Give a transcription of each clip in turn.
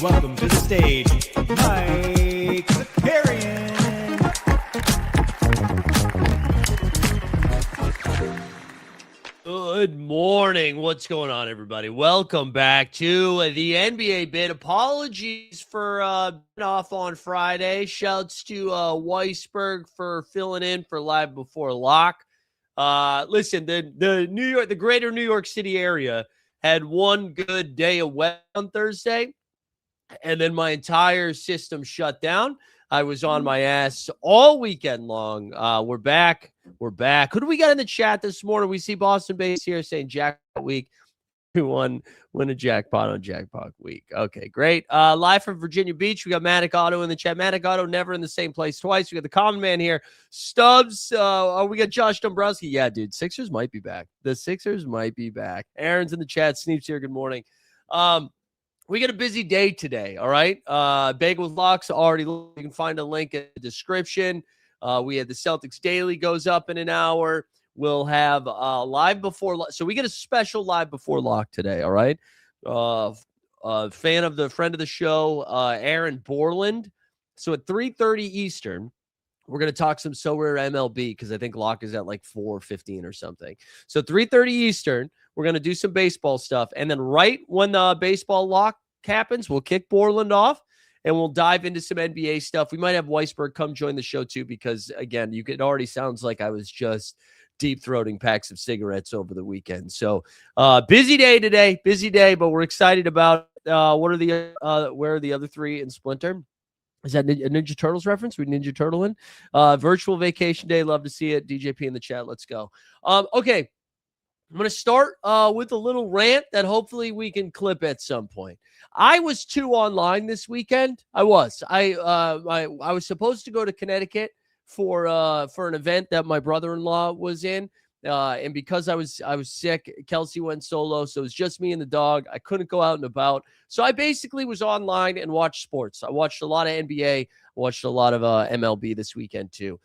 welcome to the stage, Mike Zakarian. Good morning. What's going on, everybody? Welcome back to the NBA Bit. Apologies for being off on Friday. Shouts to Weisberg for filling in for Live Before Lock. Listen, the greater New York City area had one good day of weather on Thursday, and then my entire system shut down. I was on my ass all weekend long. We're back. Who do we got in the chat this morning? We see Boston Base here saying Jackpot Week. Who win a jackpot on Jackpot Week? Okay, great. Live from Virginia Beach, we got Matic Auto in the chat. Matic Auto never in the same place twice. We got the common man here. Stubbs. We got Josh Dombrowski. Yeah, dude, Sixers might be back. The Sixers might be back. Aaron's in the chat. Sneeps here. Good morning. We got a busy day today, all right? Bagel with Locks already. You can find a link in the description. We had the Celtics Daily goes up in an hour. We'll have Live Before – so we get a special Live Before Lock today, all right? Friend of the show, Aaron Borland. So at 3:30 Eastern, we're going to talk some So Rare MLB because I think Lock is at like 4:15 or something. So 3:30 Eastern, we're going to do some baseball stuff. And then right when the baseball lock happens, we'll kick Borland off and we'll dive into some NBA stuff. We might have Weisberg come join the show too because, again, it already sounds like I was just deep-throating packs of cigarettes over the weekend. So busy day today, but we're excited about where are the other three in Splinter? Is that a Ninja Turtles reference? We Ninja Turtle in? Virtual vacation day. Love to see it. DJP in the chat. Let's go. Okay. I'm going to start with a little rant that hopefully we can clip at some point. I was too online this weekend. I was supposed to go to Connecticut for an event that my brother-in-law was in. And because I was sick, Kelsey went solo. So it was just me and the dog. I couldn't go out and about. So I basically was online and watched sports. I watched a lot of NBA, watched a lot of MLB this weekend too.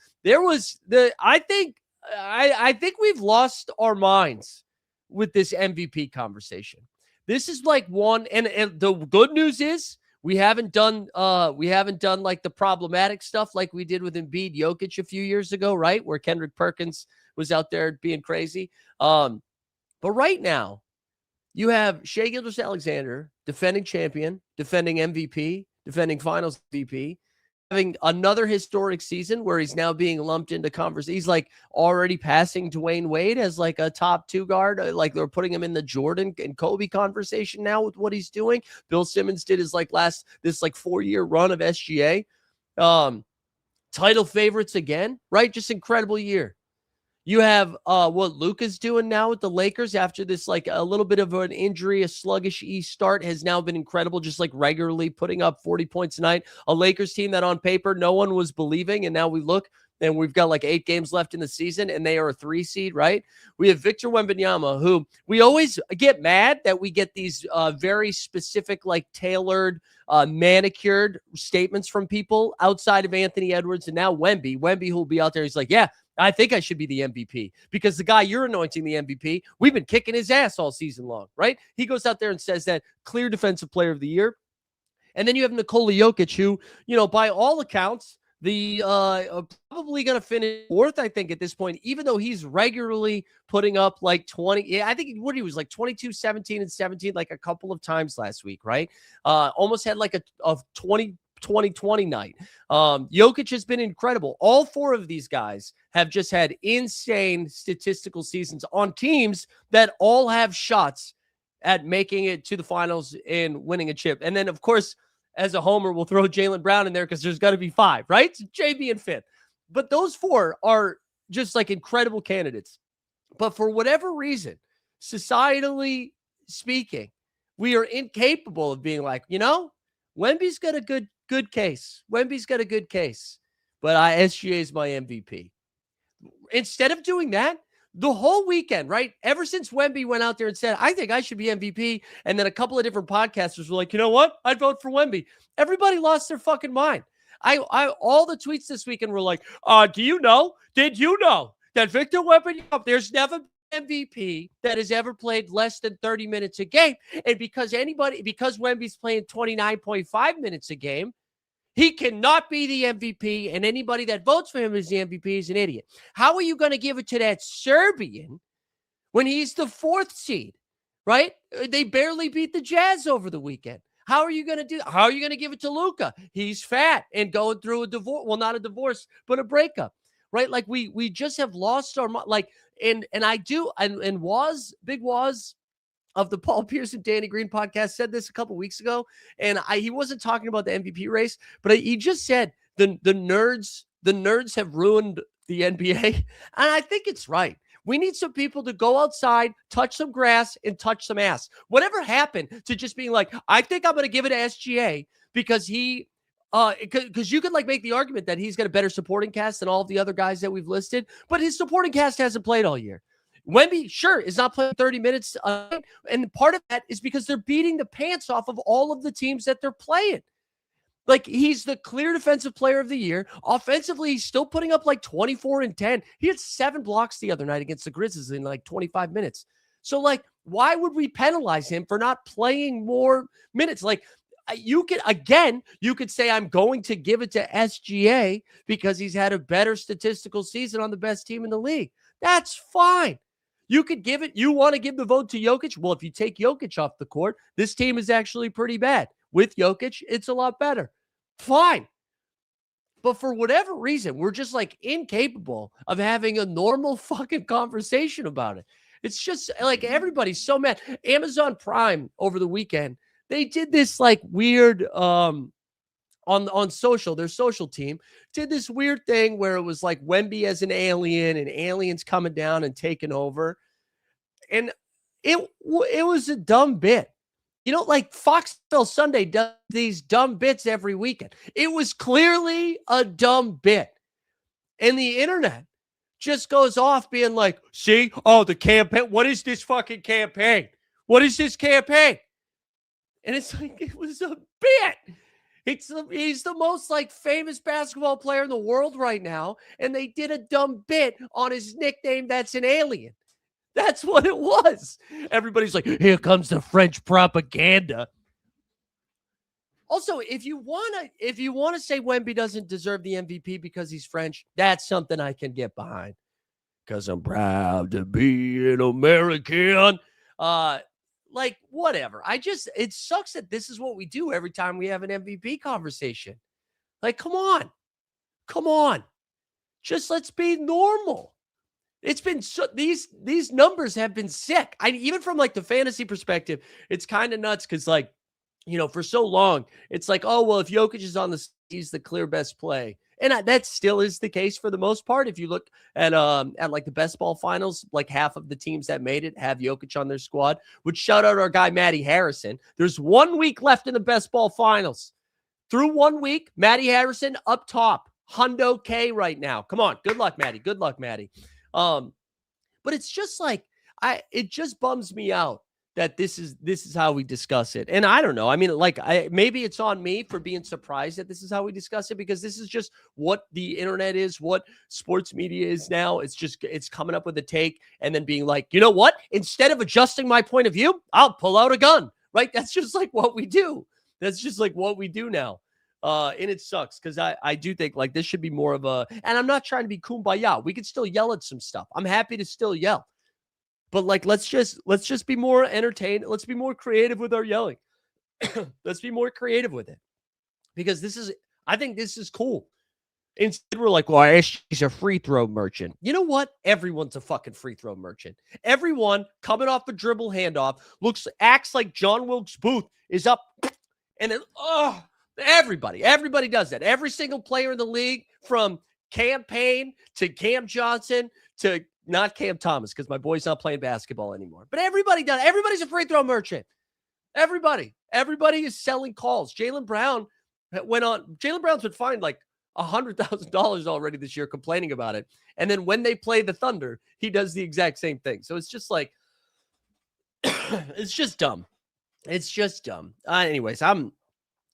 I think we've lost our minds with this MVP conversation. This is like one, and the good news is we haven't done like the problematic stuff like we did with Embiid, Jokic a few years ago, right? Where Kendrick Perkins was out there being crazy. But right now, you have Shai Gilgeous-Alexander, defending champion, defending MVP, defending Finals MVP, having another historic season where he's now being lumped into conversation. He's like already passing Dwayne Wade as like a top two guard. Like they're putting him in the Jordan and Kobe conversation now with what he's doing. Bill Simmons did his this 4-year run of SGA. Title favorites again, right? Just incredible year. You have what Luka's doing now with the Lakers after this, like a little bit of an injury, a sluggish East start has now been incredible, just like regularly putting up 40 points a night. A Lakers team that on paper no one was believing, and now we look and we've got like 8 games left in the season, and they are a 3 seed, right? We have Victor Wembanyama, who we always get mad that we get these very specific, like tailored, manicured statements from people outside of Anthony Edwards and now Wemby. Wemby, who will be out there, he's like, yeah, I think I should be the MVP because the guy you're anointing the MVP, we've been kicking his ass all season long, right? He goes out there and says that clear defensive player of the year. And then you have Nikola Jokic, who, by all accounts, probably going to finish 4th, I think, at this point, even though he's regularly putting up like 20. Yeah, I think he was like 22, 17, and 17 like a couple of times last week, right? Almost had like a 2020 night. Jokic has been incredible. All 4 of these guys have just had insane statistical seasons on teams that all have shots at making it to the finals and winning a chip. And then, of course, as a homer, we'll throw Jaylen Brown in there because there's got to be 5, right? So JB and 5th. But those 4 are just like incredible candidates. But for whatever reason, societally speaking, we are incapable of being like, Wemby's got a good case. Wemby's got a good case. But SGA is my MVP. Instead of doing that, the whole weekend, right? Ever since Wemby went out there and said, I think I should be MVP. And then a couple of different podcasters were like, you know what? I'd vote for Wemby. Everybody lost their fucking mind. All the tweets this weekend were like, did you know that Victor Wembanyama, there's never been MVP that has ever played less than 30 minutes a game. And because Wemby's playing 29.5 minutes a game, he cannot be the MVP, and anybody that votes for him as the MVP is an idiot. How are you going to give it to that Serbian when he's the 4th seed, right? They barely beat the Jazz over the weekend. How are you going to do? How are you going to give it to Luka? He's fat and going through a divorce. Well, not a divorce, but a breakup, right? Like we just have lost our like. And I do. And Big Waz of the Paul Pierce and Danny Green podcast said this a couple weeks ago, and he wasn't talking about the MVP race, but he just said the nerds have ruined the NBA, and I think it's right. We need some people to go outside, touch some grass, and touch some ass. Whatever happened to just being like, I think I'm going to give it to SGA because because you could like make the argument that he's got a better supporting cast than all of the other guys that we've listed, but his supporting cast hasn't played all year. Wemby, sure, is not playing 30 minutes. And part of that is because they're beating the pants off of all of the teams that they're playing. Like, he's the clear defensive player of the year. Offensively, he's still putting up like 24 and 10. He had 7 blocks the other night against the Grizzlies in like 25 minutes. So, like, why would we penalize him for not playing more minutes? Like, you could say I'm going to give it to SGA because he's had a better statistical season on the best team in the league. That's fine. You could give it. You want to give the vote to Jokic? Well, if you take Jokic off the court, this team is actually pretty bad. With Jokic, it's a lot better. Fine. But for whatever reason, we're just like incapable of having a normal fucking conversation about it. It's just like everybody's so mad. Amazon Prime over the weekend, they did this like weird on social, their social team did this weird thing where it was like Wemby as an alien and aliens coming down and taking over. And it was a dumb bit. You know, like Foxtel Sunday does these dumb bits every weekend. It was clearly a dumb bit. And the internet just goes off being like, see, the campaign. What is this fucking campaign? What is this campaign? And it's like, it was a bit. He's the most like famous basketball player in the world right now. And they did a dumb bit on his nickname that's an alien. That's what it was. Everybody's like, here comes the French propaganda. Also, if you want to say Wemby doesn't deserve the MVP because he's French, that's something I can get behind. Because I'm proud to be an American. Like, whatever. It sucks that this is what we do every time we have an MVP conversation. Like, come on. Just let's be normal. It's been these numbers have been sick. Even from like the fantasy perspective, it's kind of nuts because like, you know, for so long, it's like, oh, well, if Jokic is on he's the clear best play. And that still is the case for the most part. If you look at like the best ball finals, like half of the teams that made it have Jokic on their squad. Would shout out our guy, Matty Harrison. There's 1 week left in the best ball finals. Through 1 week, Matty Harrison up top, Hundo K right now. Come on. Good luck, Matty. Good luck, Matty. But it's just like, it just bums me out that this is how we discuss it. And I don't know. I mean, like, maybe it's on me for being surprised that this is how we discuss it, because this is just what the internet is, what sports media is now. It's coming up with a take and then being like, you know what? Instead of adjusting my point of view, I'll pull out a gun, right? That's just like what we do. That's just like what we do now. And it sucks because I do think like this should be more of a, and I'm not trying to be kumbaya. We could still yell at some stuff. I'm happy to still yell. But like, let's just be more entertained. Let's be more creative with our yelling. Let's be more creative with it, because I think this is cool. Instead, we're like, well, he's a free throw merchant. You know what? Everyone's a fucking free throw merchant. Everyone coming off a dribble handoff acts like John Wilkes Booth is up, and then everybody does that. Every single player in the league, from Cam Payne to Cam Johnson to not Cam Thomas, because my boy's not playing basketball anymore. But everybody does. Everybody's a free throw merchant. Everybody is selling calls. Jaylen Brown's been fined like $100,000 already this year, complaining about it. And then when they play the Thunder, he does the exact same thing. So it's just like, it's just dumb. It's just dumb. Anyways,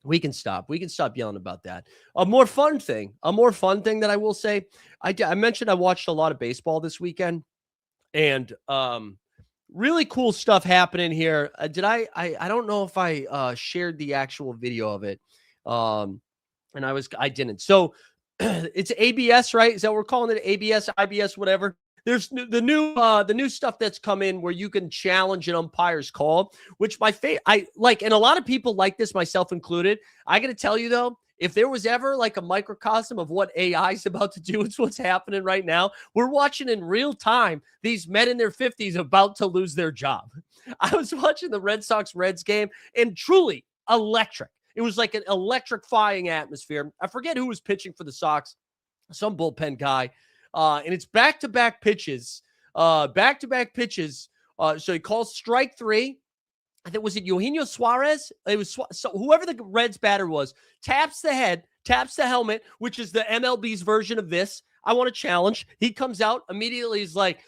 we can stop yelling about that. A more fun thing that I will say, I mentioned I watched a lot of baseball this weekend. And really cool stuff happening here. Did I don't know if I shared the actual video of it. And I didn't. So it's ABS, right? Is that what we're calling it? ABS, IBS, whatever. There's the new stuff that's come in where you can challenge an umpire's call, which I like, and a lot of people like this, myself included. I got to tell you though, if there was ever like a microcosm of what AI is about to do, it's what's happening right now. We're watching in real time these men in their 50s about to lose their job. I was watching the Red Sox Reds game and truly electric. It was like an electrifying atmosphere. I forget who was pitching for the Sox, some bullpen guy. And it's back-to-back pitches. So he calls strike three. I think, was it Eugenio Suarez? It was so whoever the Reds batter was, taps the head, taps the helmet, which is the MLB's version of this. I want to challenge. He comes out immediately. He's like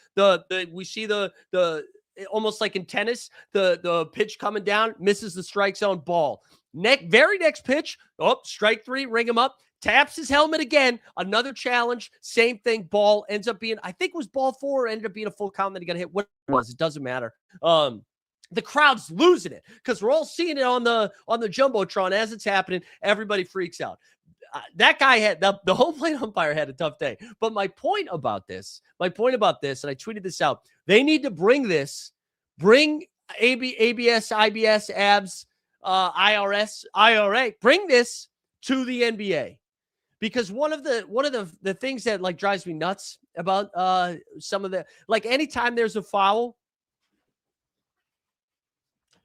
we see the almost like in tennis, the pitch coming down, misses the strike zone, ball. Very next pitch, strike three, ring him up, taps his helmet again, another challenge, same thing, ball, ends up being, I think it was ball four, ended up being a full count, then he got hit. What it was, it doesn't matter. The crowd's losing it because we're all seeing it on the Jumbotron as it's happening. Everybody freaks out. That guy had the home plate umpire had a tough day. But my point about this, and I tweeted this out, they need to bring ABS, IBS, ABS, IRS, IRA, bring this to the NBA. Because one of the things that like drives me nuts about some of the, like anytime there's a foul,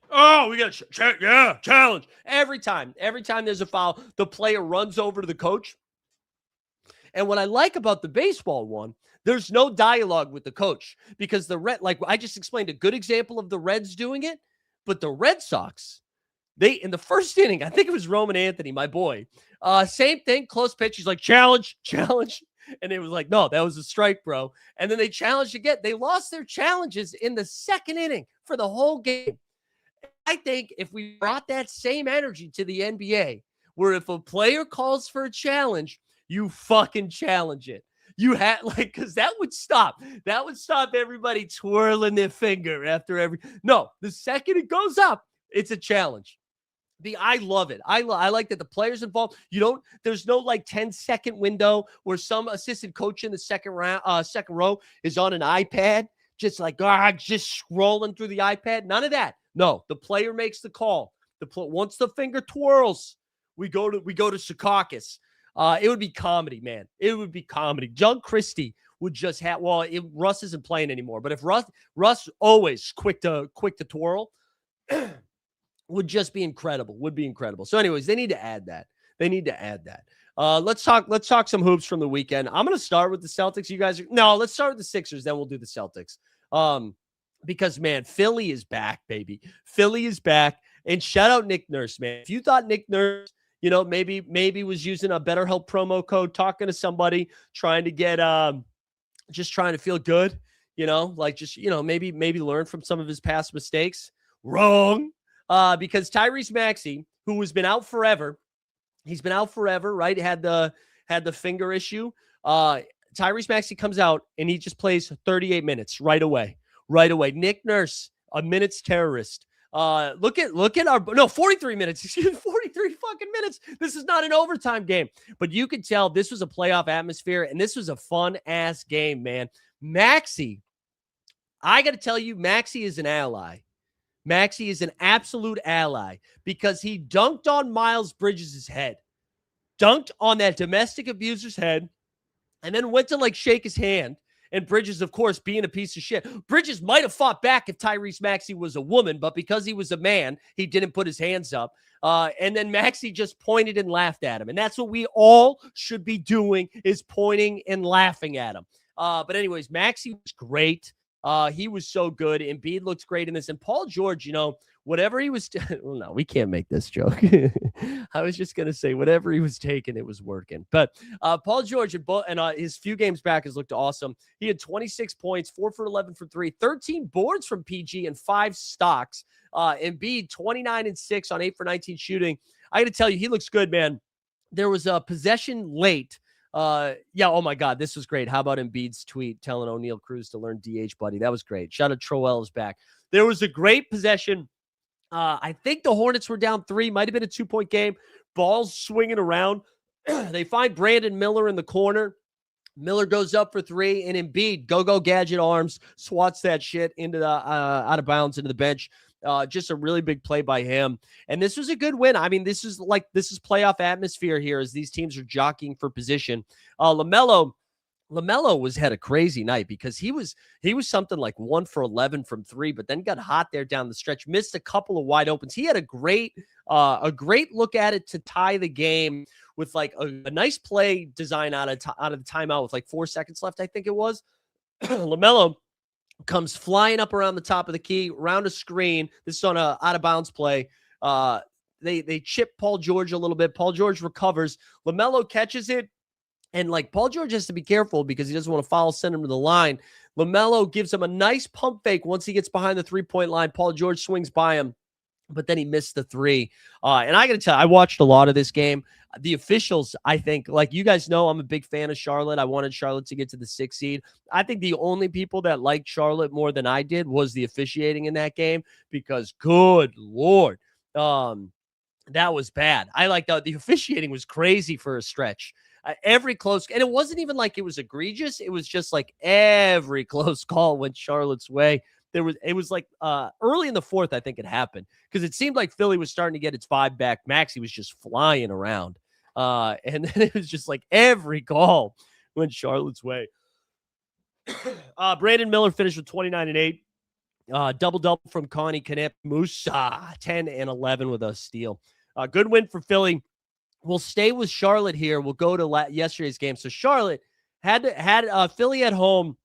oh, we got to challenge. Every time there's a foul, the player runs over to the coach. And what I like about the baseball one, there's no dialogue with the coach because like I just explained a good example of the Reds doing it, but the Red Sox, in the first inning, I think it was Roman Anthony, my boy, same thing, close pitch. He's like, challenge. And it was like, no, that was a strike, bro. And then they challenged again. They lost their challenges in the second inning for the whole game. I think if we brought that same energy to the NBA, where if a player calls for a challenge, you fucking challenge it. You had because that would stop everybody twirling their finger after every. No, the second it goes up, it's a challenge. I love it. I like that the players involved. There's no like 10-second window where some assistant coach in the second row is on an iPad, just scrolling through the iPad. None of that. No, the player makes the call. Once the finger twirls, we go to Secaucus. It would be comedy, man. It would be comedy. Doug Christie would just have. Well, Russ isn't playing anymore, but if Russ always quick to twirl, would just be incredible. Would be incredible. So, anyways, they need to add that. Let's talk some hoops from the weekend. I'm going to start with the Celtics. Let's start with the Sixers. Then we'll do the Celtics. Because, man, Philly is back, baby. Philly is back. And shout out Nick Nurse, man. If you thought Nick Nurse, maybe was using a BetterHelp promo code, talking to somebody, trying to get, just trying to feel good, maybe learn from some of his past mistakes. Wrong. Because Tyrese Maxey, who has been out forever, right? Had the finger issue. Tyrese Maxey comes out and he just plays 38 minutes right away. Nick Nurse, a minute's terrorist. Look at 43 minutes. 43 fucking minutes. This is not an overtime game, but you could tell this was a playoff atmosphere and this was a fun ass game, man. Maxey, I got to tell you, Maxey is an ally. Maxey is an absolute ally because he dunked on Miles Bridges' head, dunked on that domestic abuser's head, and then went to shake his hand. And Bridges, of course, being a piece of shit. Bridges might have fought back if Tyrese Maxey was a woman, but because he was a man, he didn't put his hands up. And then Maxey just pointed and laughed at him. And that's what we all should be doing, is pointing and laughing at him. But anyways, Maxey was great. He was so good. Embiid looks great in this. And Paul George, whatever he was, well, no, we can't make this joke. I was just going to say whatever he was taking, it was working. But Paul George and his few games back has looked awesome. He had 26 points, 4 for 11 from 3, 13 boards from PG, and 5 stocks. Embiid 29-6 on 8 for 19 shooting. I got to tell you, he looks good, man. There was a possession late Yeah, oh my God, this was great. How about Embiid's tweet telling O'Neal Cruz to learn DH, buddy? That was great. Shout out Troel is back. There was a great possession. I think the Hornets were down 3, might have been a 2-point game. Balls swinging around. They find Brandon Miller in the corner. Miller goes up for 3, and Embiid, go gadget arms, swats that shit into the out of bounds into the bench. Just a really big play by him. And this was a good win. I mean, this is playoff atmosphere here as these teams are jockeying for position. LaMelo had a crazy night because he was something like 1 for 11 from 3, but then got hot there down the stretch, missed a couple of wide opens. He had a great look at it to tie the game with like a nice play design out of the timeout with like 4 seconds left, I think it was. LaMelo comes flying up around the top of the key, around a screen. This is on a out of bounds play. They chip Paul George a little bit. Paul George recovers. LaMelo catches it. And like Paul George has to be careful because he doesn't want to foul, send him to the line. LaMelo gives him a nice pump fake once he gets behind the 3-point line. Paul George swings by him, but then he missed the 3. And I got to tell you, I watched a lot of this game. The officials, I think, like you guys know, I'm a big fan of Charlotte. I wanted Charlotte to get to the 6th seed. I think the only people that liked Charlotte more than I did was the officiating in that game because, good Lord, that was bad. I like the officiating was crazy for a stretch. Every close, and it wasn't even like it was egregious. It was just like every close call went Charlotte's way. It was like early in the 4th, I think it happened because it seemed like Philly was starting to get its vibe back. Maxey was just flying around. And then it was just like every call went Charlotte's way. Brandon Miller finished with 29 and 8. Double-double from Connie Knipp. Musa, 10 and 11 with a steal. Good win for Philly. We'll stay with Charlotte here. We'll go to yesterday's game. So Charlotte had Philly at home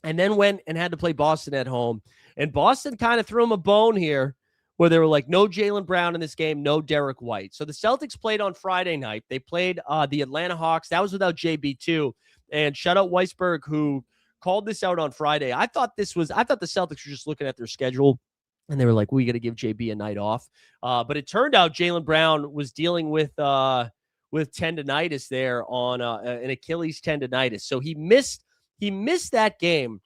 and then went and had to play Boston at home. And Boston kind of threw them a bone here where they were like, no Jaylen Brown in this game, no Derek White. So the Celtics played on Friday night. They played the Atlanta Hawks. That was without JB too. And shout out Weisberg, who called this out on Friday. I thought the Celtics were just looking at their schedule and they were like, we got to give JB a night off. But it turned out Jaylen Brown was dealing with tendonitis there on an Achilles tendonitis. So he missed that game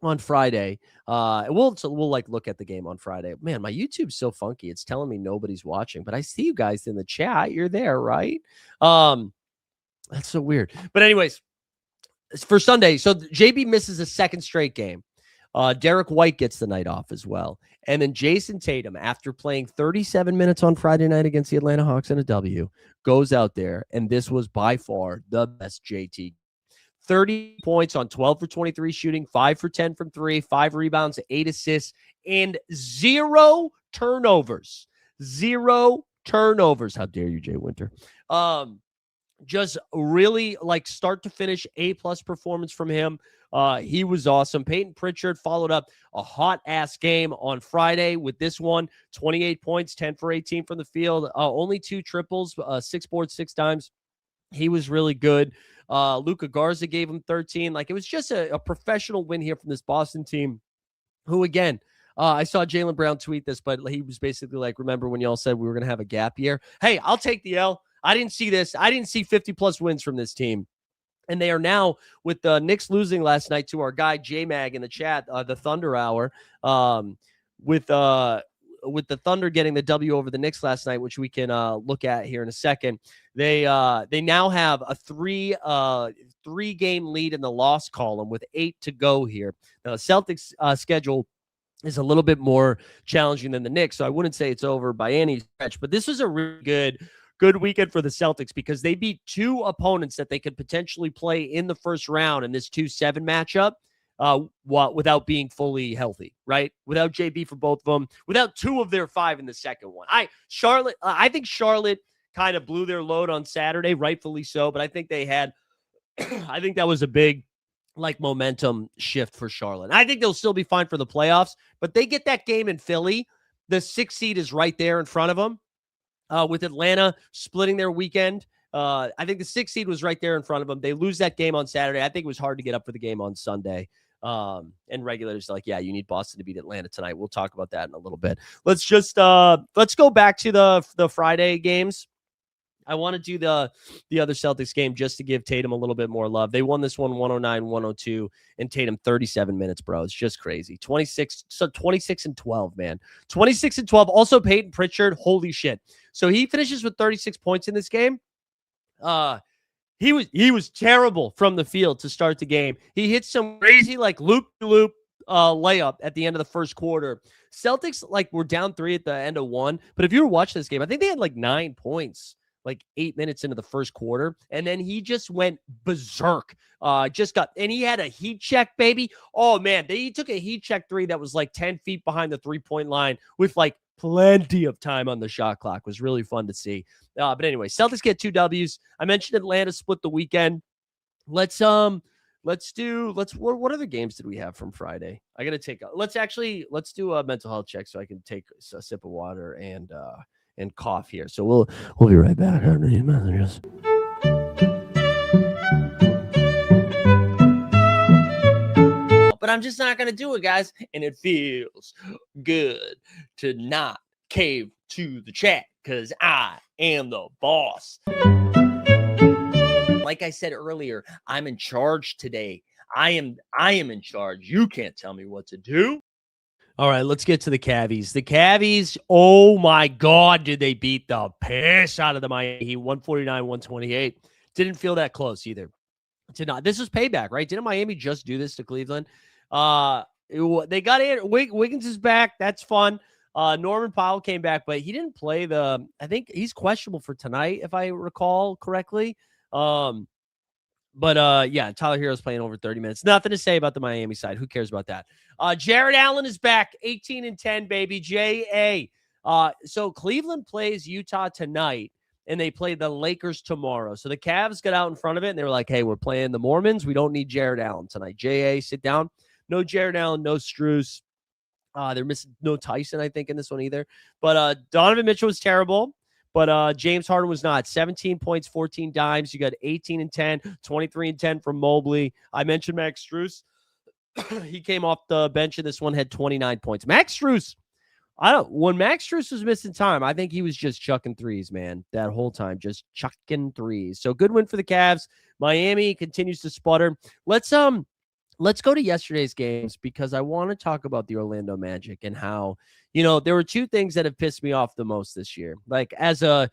on Friday. We'll like look at the game on Friday. Man, my YouTube's so funky. It's telling me nobody's watching, but I see you guys in the chat. You're there, right? That's so weird. But anyways, for Sunday, so JB misses a 2nd straight game. Derek White gets the night off as well. And then Jason Tatum, after playing 37 minutes on Friday night against the Atlanta Hawks in a W, goes out there, and this was by far the best JT. 30 points on 12 for 23 shooting, 5 for 10 from 3, 5 rebounds, 8 assists, and 0 turnovers. 0 turnovers. How dare you, Jay Winter? Just really like start to finish A+ performance from him. He was awesome. Peyton Pritchard followed up a hot ass game on Friday with this one, 28 points, 10 for 18 from the field, only 2 triples, 6 boards, 6 dimes. He was really good. Luka Garza gave him 13. Like it was just a professional win here from this Boston team who, again, I saw Jaylen Brown tweet this, but he was basically like, remember when y'all said we were going to have a gap year? Hey, I'll take the L. I didn't see this. I didn't see 50+ wins from this team. And they are now, with the Knicks losing last night to our guy J-Mag in the chat, the Thunder Hour, with the Thunder getting the W over the Knicks last night, which we can look at here in a second. They now have a 3-game lead in the loss column with 8 to go here. Now, Celtics schedule is a little bit more challenging than the Knicks, so I wouldn't say it's over by any stretch. But this was a really good weekend for the Celtics because they beat 2 opponents that they could potentially play in the first round in this 2-7 matchup without being fully healthy, right? Without JB for both of them, without 2 of their 5 in the second one. I think Charlotte kind of blew their load on Saturday, rightfully so, but I think they had I think that was a big like momentum shift for Charlotte. I think they'll still be fine for the playoffs, but they get that game in Philly. The 6th seed is right there in front of them. With Atlanta splitting their weekend, I think the 6th seed was right there in front of them. They lose that game on Saturday. I think it was hard to get up for the game on Sunday. And regulators are like, yeah, you need Boston to beat Atlanta tonight. We'll talk about that in a little bit. Let's just let's go back to the Friday games. I want to do the other Celtics game just to give Tatum a little bit more love. They won this one 109-102, and Tatum 37 minutes, bro. It's just crazy. 26 and 12, man. 26 and 12. Also Peyton Pritchard, holy shit. So he finishes with 36 points in this game. He was terrible from the field to start the game. He hit some crazy like loop-to-loop layup at the end of the first quarter. Celtics like were down 3 at the end of 1, but if you were watching this game, I think they had like 9 points like 8 minutes into the first quarter, and then he just went berserk. And he had a heat check, baby. Oh man, he took a heat check 3 that was like 10 feet behind the 3-point line with like plenty of time on the shot clock. It was really fun to see. But anyway, Celtics get 2 W's. I mentioned Atlanta split the weekend. Let's what other games did we have from Friday? I gotta let's do a mental health check so I can take a sip of water and cough here. So we'll be right back after these messages. But I'm just not gonna do it, guys. And it feels good to not cave to the chat because I am the boss. Like I said earlier, I'm in charge today. I am in charge. You can't tell me what to do. All right, let's get to the Cavs. The Cavs, oh my God, did they beat the piss out of the Miami Heat, 149-128. Didn't feel that close either. Did not. This was payback, right? Didn't Miami just do this to Cleveland? They got in. Wiggins is back. That's fun. Norman Powell came back, but he didn't play I think he's questionable for tonight, if I recall correctly. Yeah, Tyler Hero's playing over 30 minutes. Nothing to say about the Miami side. Who cares about that? Jared Allen is back, 18-10, baby. J.A. So Cleveland plays Utah tonight, and they play the Lakers tomorrow. So the Cavs got out in front of it, and they were like, hey, we're playing the Mormons. We don't need Jared Allen tonight. J.A., sit down. No Jared Allen, no Strus. They're missing no Tyson, I think, in this one either. But Donovan Mitchell was terrible. But James Harden was not. 17 points, 14 dimes. You got 18-10, 23-10 from Mobley. I mentioned Max Strus. He came off the bench in this one, had 29 points. Max Strus, when Max Strus was missing time, I think he was just chucking threes, man, that whole time, just chucking threes. So good win for the Cavs. Miami continues to sputter. Let's go to yesterday's games because I want to talk about the Orlando Magic and how, there were 2 things that have pissed me off the most this year. Like as a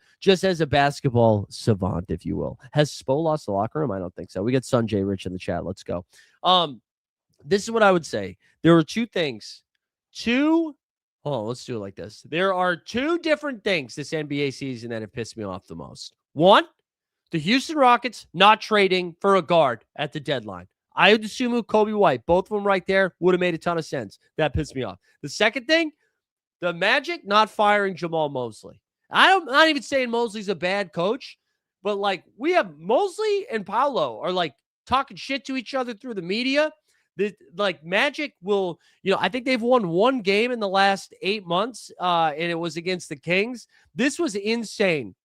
basketball savant, if you will. Has Spo lost the locker room? I don't think so. We got Sanjay Rich in the chat. Let's go. This is what I would say. There were 2 things. Let's do it like this. There are 2 different things this NBA season that have pissed me off the most. One, the Houston Rockets not trading for a guard at the deadline. I would assume Kobe White, both of them right there, would have made a ton of sense. That pissed me off. The second thing, the Magic not firing Jamal Mosley. I'm not even saying Mosley's a bad coach, but like we have Mosley and Paolo are like talking shit to each other through the media. Like Magic will, I think they've won 1 game in the last 8 months, and it was against the Kings. This was insane.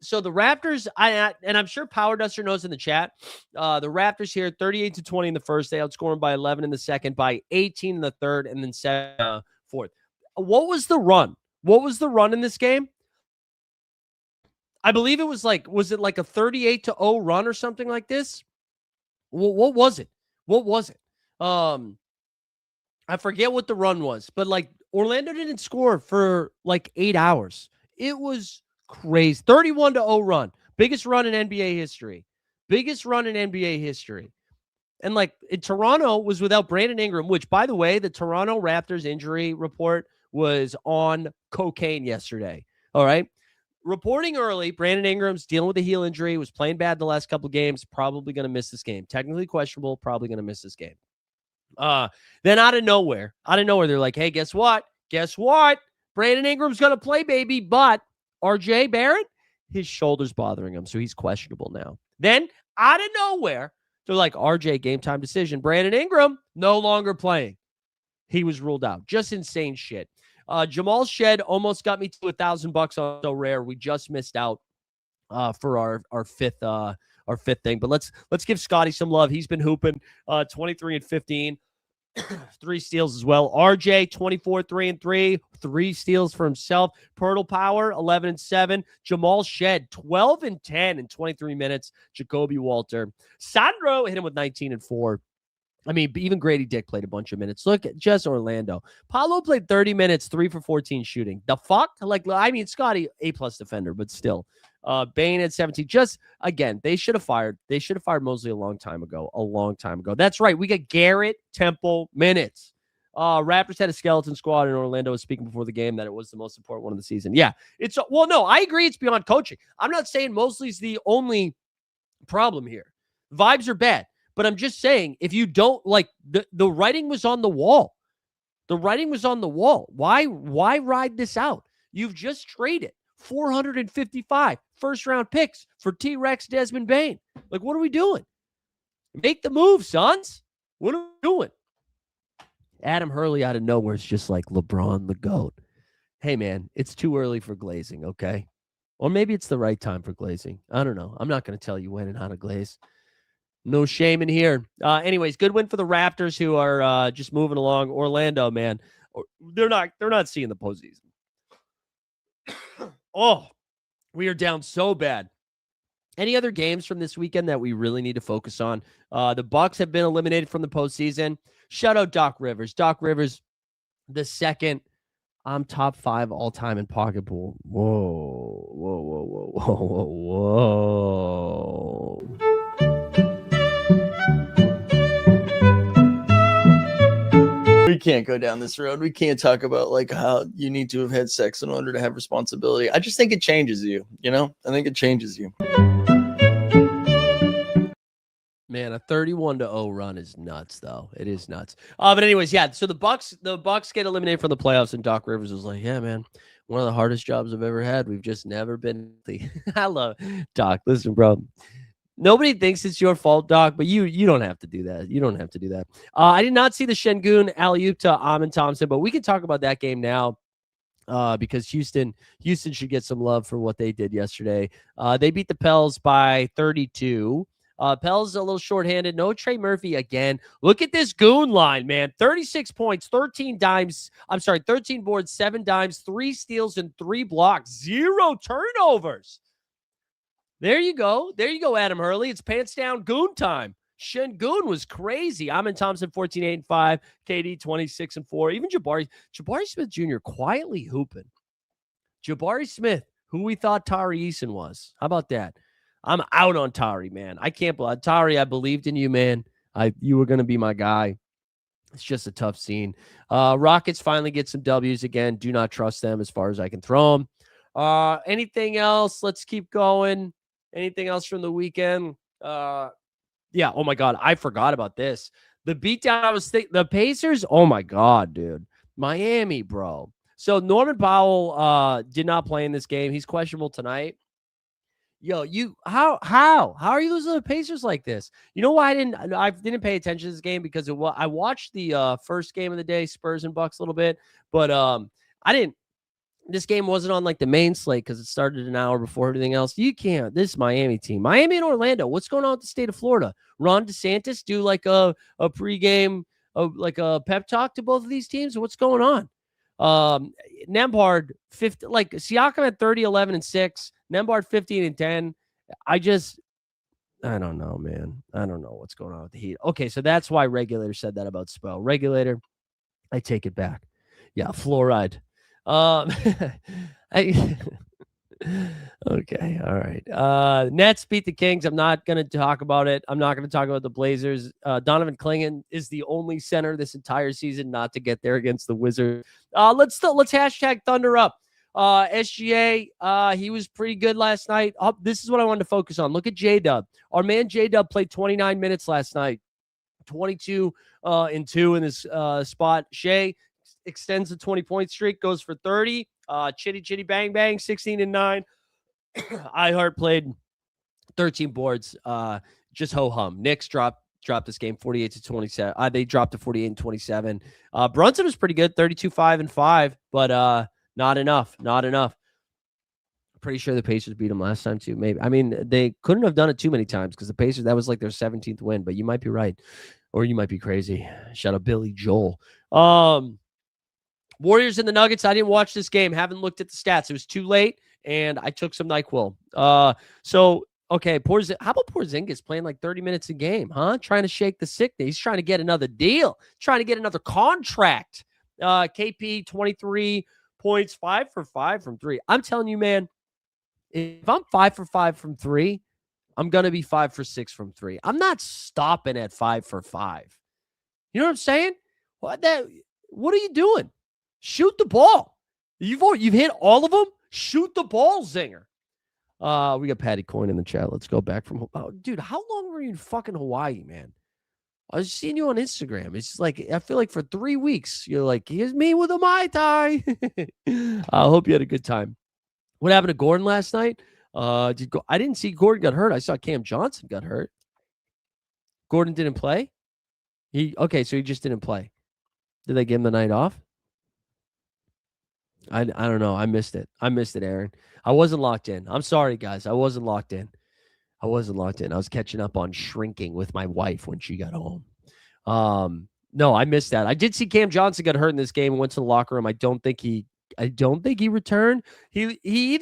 So the Raptors, and I'm sure Power Duster knows in the chat, the Raptors here, 38-20 in the first. They outscored by 11 in the second, by 18 in the third, and then 7 fourth. What was the run? What was the run in this game? I believe it was was it like a 38-0 run or something like this? What was it? What was it? I forget what the run was, but like Orlando didn't score for like 8 hours. It was crazy. 31-0 run. Biggest run in NBA history. And like Toronto was without Brandon Ingram, which, by the way, the Toronto Raptors injury report was on cocaine yesterday. All right. Reporting early, Brandon Ingram's dealing with a heel injury, was playing bad the last couple of games, probably going to miss this game. Technically questionable, probably going to miss this game. Then out of nowhere, they're like, hey, guess what? Brandon Ingram's going to play, baby, but RJ Barrett, his shoulder's bothering him, so he's questionable now. Then, out of nowhere, they're like, RJ, game time decision. Brandon Ingram, no longer playing. He was ruled out. Just insane shit. Jamal Shed almost got me to $1,000 on So Rare. We just missed out for our fifth thing. But let's give Scotty some love. He's been hooping 23-15. 3 steals as well. RJ, 24, 3-3, 3 steals for himself. Pirtle Power, 11-7. Jamal Shed, 12-10 in 23 minutes. Jacoby Walter. Sandro hit him with 19-4. I mean, even Grady Dick played a bunch of minutes. Look at just Orlando. Paulo played 30 minutes, 3 for 14 shooting. The fuck? Like, I mean, Scotty, A-plus defender, but still. Bane at 17. Just, again, they should have fired Mosley a long time ago. That's right. We got Garrett Temple minutes. Raptors had a skeleton squad, and Orlando was speaking before the game that it was the most important one of the season. Yeah, no, I agree it's beyond coaching. I'm not saying Mosley's the only problem here. Vibes are bad. But I'm just saying, if you don't like the writing was on the wall. The writing was on the wall. Why ride this out? You've just traded 455 first-round picks for T-Rex Desmond Bane. Like, what are we doing? Make the move, sons. What are we doing? Adam Hurley out of nowhere is just like LeBron the GOAT. Hey, man, it's too early for glazing, okay? Or maybe it's the right time for glazing. I don't know. I'm not going to tell you when and how to glaze. No shame in here. Anyways, good win for the Raptors, who are just moving along. Orlando, man, they're not seeing the postseason. Oh, we are down so bad. Any other games from this weekend that we really need to focus on? The Bucks have been eliminated from the postseason. Shout out Doc Rivers. Doc Rivers, the second. I'm top 5 all time in pocket pool. Whoa. We can't go down this road. We can't talk about like how you need to have had sex in order to have responsibility. I just think it changes you, I think it changes you. Man, a 31-0 run is nuts, though. It is nuts. But anyways, yeah. So the Bucks get eliminated from the playoffs, and Doc Rivers was like, "Yeah, man, one of the hardest jobs I've ever had. We've just never been." I love Doc. Listen, bro. Nobody thinks it's your fault, Doc, but you don't have to do that. You don't have to do that. I did not see the Şengün alley-oop to Amin Thompson, but we can talk about that game now. Because Houston should get some love for what they did yesterday. They beat the Pels by 32. Pels a little shorthanded. No Trey Murphy again. Look at this goon line, man. 36 points, 13 boards, 7 dimes, 3 steals, and 3 blocks. 0 turnovers. There you go. Adam Hurley. It's pants down goon time. Şengün was crazy. Amin Thompson, 14, 8, and 5. KD, 26 and 4. Even Jabari Smith Jr. quietly hooping. Jabari Smith, who we thought Tari Eason was. How about that? I'm out on Tari, man. I can't believe Tari. I believed in you, man. You were going to be my guy. It's just a tough scene. Rockets finally get some W's again. Do not trust them as far as I can throw them. Anything else? Let's keep going. Anything else from the weekend? Yeah. Oh my God. I forgot about this. The beatdown. I was thinking the Pacers. Oh my God, dude. Miami, bro. So Norman Powell did not play in this game. He's questionable tonight. Yo, how are you losing to the Pacers like this? You know why I didn't pay attention to this game because I watched the first game of the day, Spurs and Bucks a little bit, but this game wasn't on like the main slate because it started an hour before everything else. You can't. This Miami team, Miami and Orlando. What's going on with the state of Florida? Ron DeSantis do like a pregame, like a pep talk to both of these teams. What's going on? Nembhard 50, like Siakam at 30, 11, and 6. Nembhard 15 and 10. I don't know, man. I don't know what's going on with the Heat. Okay, so that's why Regulator said that about Spo. Regulator, I take it back. Yeah, fluoride. Okay, all right. Nets beat the Kings. I'm not going to talk about it. I'm not going to talk about the Blazers. Donovan Clingan is the only center this entire season not to get there against the Wizards. Let's hashtag Thunder up. SGA, he was pretty good last night. This is what I wanted to focus on. Look at J-Dub. Our man J-Dub played 29 minutes last night. 22 and 2 in this spot. Shea extends the 20-point streak, goes for 30. Chitty bang bang, 16 and 9. iHeart played 13 boards. Just ho-hum. Knicks dropped this game 48 to 27. They dropped to 48 and 27. Brunson was pretty good, 32, 5 and 5, but not enough. Pretty sure the Pacers beat them last time too. Maybe. I mean, they couldn't have done it too many times because the Pacers, that was like their 17th win, but you might be right. Or you might be crazy. Shout out Billy Joel. Warriors and the Nuggets. I didn't watch this game. Haven't looked at the stats. It was too late, and I took some NyQuil. Okay, how about Porzingis playing like 30 minutes a game, huh? Trying to shake the sickness. He's trying to get another deal, trying to get another contract. KP, 23 points, 5 for 5 from 3. I'm telling you, man, if I'm 5 for 5 from 3, I'm going to be 5 for 6 from 3. I'm not stopping at 5 for 5. You know what I'm saying? What are you doing? Shoot the ball. You've hit all of them. Shoot the ball, Zinger. We got Patty Coyne in the chat. Let's go back from. Oh, dude, how long were you in fucking Hawaii, man? I was seeing you on Instagram. It's like I feel like for 3 weeks you're like, here's me with a Mai Tai. I hope you had a good time. What happened to Gordon last night? I didn't see Gordon got hurt. I saw Cam Johnson got hurt. Gordon didn't play. So he just didn't play. Did they give him the night off? I don't know. I missed it, Aaron. I wasn't locked in. I'm sorry, guys. I wasn't locked in. I was catching up on shrinking with my wife when she got home. No, I missed that. I did see Cam Johnson got hurt in this game and went to the locker room. I don't think he returned. He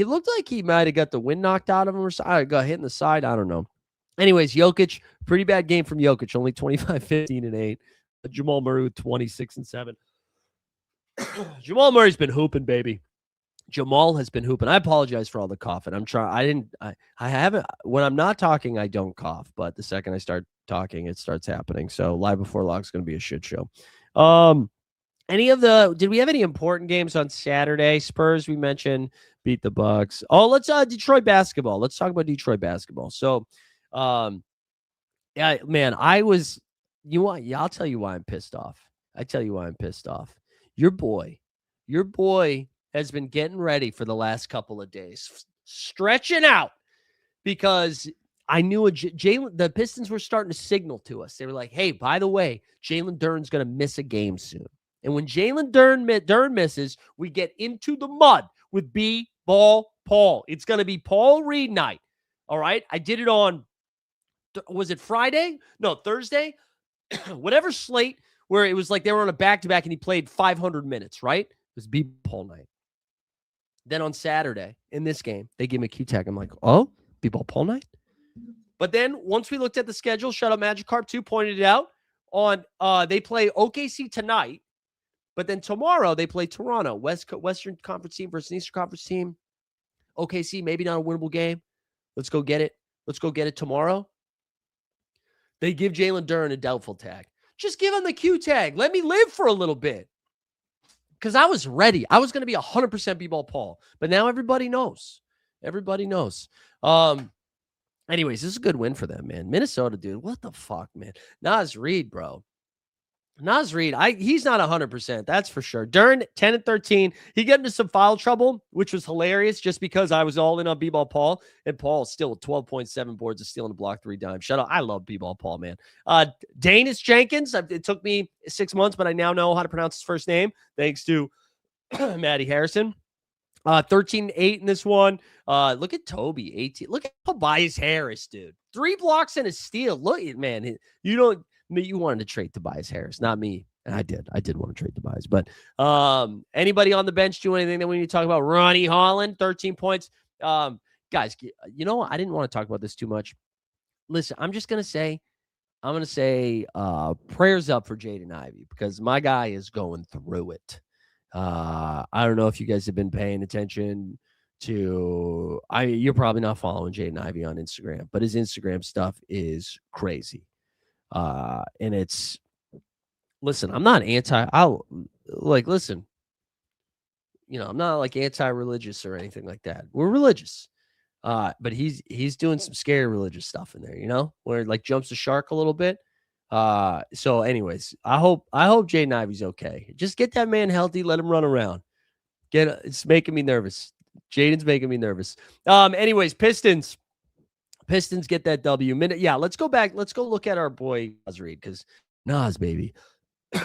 looked like he might have got the wind knocked out of him or something. Got hit in the side. I don't know. Anyways, Jokic, pretty bad game from Jokic. Only 25, 15, and 8. Jamal Murray, 26 and 7. Jamal Murray's been hooping, baby. Jamal has been hooping. I apologize for all the coughing. I haven't, when I'm not talking, I don't cough, but the second I start talking, it starts happening. So Live Before Lock is going to be a shit show. Did we have any important games on Saturday? Spurs, we mentioned, beat the Bucks. Oh, let's Detroit basketball. Let's talk about Detroit basketball. So, yeah, man, I'll tell you why I'm pissed off. Your boy has been getting ready for the last couple of days, stretching out, because I knew the Pistons were starting to signal to us. They were like, hey, by the way, Jalen Duren's going to miss a game soon. And when Jalen Duren misses, we get into the mud with B-Ball Paul. It's going to be Paul Reed night. All right. I did it on, was it Friday? No, Thursday. Whatever slate where it was like they were on a back-to-back and he played 500 minutes, right? It was B-Ball night. Then on Saturday in this game, they give me a Q-Tag. I'm like, oh, B-Ball Paul night? But then once we looked at the schedule, shout out Magikarp 2 pointed it out, on they play OKC tonight, but then tomorrow they play Toronto, Western Conference team versus an Eastern Conference team. OKC, maybe not a winnable game. Let's go get it tomorrow. They give Jalen Duren a doubtful tag. Just give him the Q tag. Let me live for a little bit. Because I was ready. I was going to be 100% B-Ball Paul. But now everybody knows. Anyways, this is a good win for them, man. Minnesota, dude. What the fuck, man? Naz Reid, bro. Naz Reid, he's not 100%. That's for sure. Duren, 10 and 13. He got into some foul trouble, which was hilarious just because I was all in on B-Ball Paul. And Paul still 12.7 boards of stealing a block, 3 dimes. Shut up. I love B-Ball Paul, man. Danis Jenkins. It took me 6 months, but I now know how to pronounce his first name thanks to Maddie Harrison. 13-8 in this one. Look at Toby, 18. Look at Tobias Harris, dude. 3 blocks and a steal. Look at, man. You wanted to trade Tobias Harris, not me. And I did want to trade Tobias. But anybody on the bench do anything that we need to talk about? Ronnie Holland, 13 points. Guys, you know what? I didn't want to talk about this too much. Listen, I'm going to say prayers up for Jaden Ivey, because my guy is going through it. I don't know if you guys have been paying attention to, you're probably not following Jaden Ivey on Instagram, but his Instagram stuff is crazy. And it's, listen, I'm not listen, I'm not like anti-religious or anything like that. We're religious. But he's doing some scary religious stuff in there, where it like jumps the shark a little bit. So anyways, I hope Jaden Ivey's okay. Just get that man healthy. Let him run around. It's making me nervous. Jaden's making me nervous. Anyways, Pistons get that W. Let's go back. Let's go look at our boy Naz Reid, because Naz, baby.